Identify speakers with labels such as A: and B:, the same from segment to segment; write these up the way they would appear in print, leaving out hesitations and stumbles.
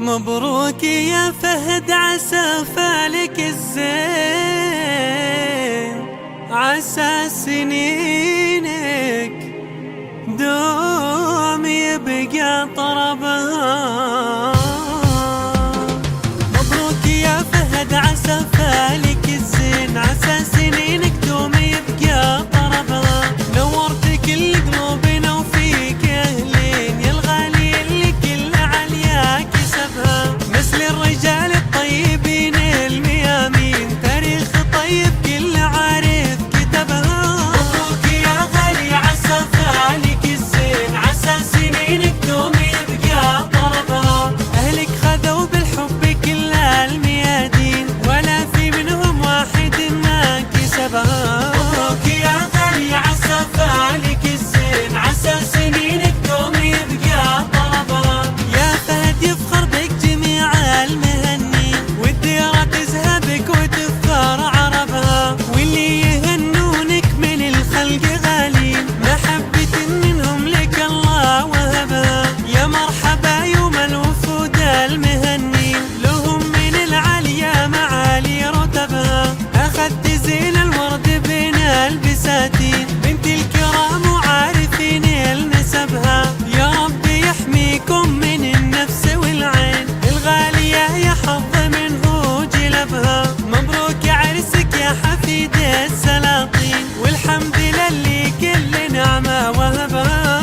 A: مبروك يا فهد، عسى فالك الزين، عسى سنينك دوم يبقى طربها. مبروك يا فهد، عسى فالك الزين، عسى سنينك دوم يبقى طربها. نورت كل قلوبنا وفيك اهلين، يا الغالي اللي كل عليا كسبها. مثل الرجال الطيبين الميامين، تاريخ طيب كل عارف كتبها. مبروك يا غالي، عسى فالك الزين، عسى سنينك دوم يبقى طربها. اهلك خذوا بالحب كل الميادين، ولا في منهم واحد ما كسبها. مبروك يا غالي، عسى فالك الزين، عسى سنينك دوم يبقى طربها. يا فهد يفخر بك جميع المهنين، والديرة تزهبك وتفخر عربها. واللي يهنونك من الخلق غالين، محبة منهم لك الله وهبها. يا مرحبا يوم الوفود المهنين، لهم من العالية معالي رتبها. أخذت زين الورد بين البساتين، بنت الكرام وعارفين النسبها. يا رب يحميكم من النفس والعين، الغالية يا حظ منه جلبها. مبروك عرسك يا حفيد السلاطين، والحمد لله كل نعمة وهبها.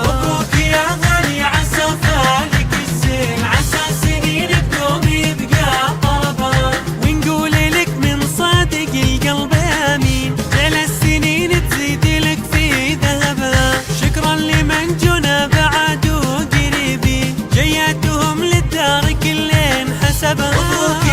A: مبروك يا غالي، عسى فالك الزين، عسى سنينك دوم يبقى طربها. ونقول لك من صادق القلب امين، جعل السنين تزيد لك في ذهبها. شكرا لمن جنا بعد وقريبين، جياتهم للدار كلين حسبها.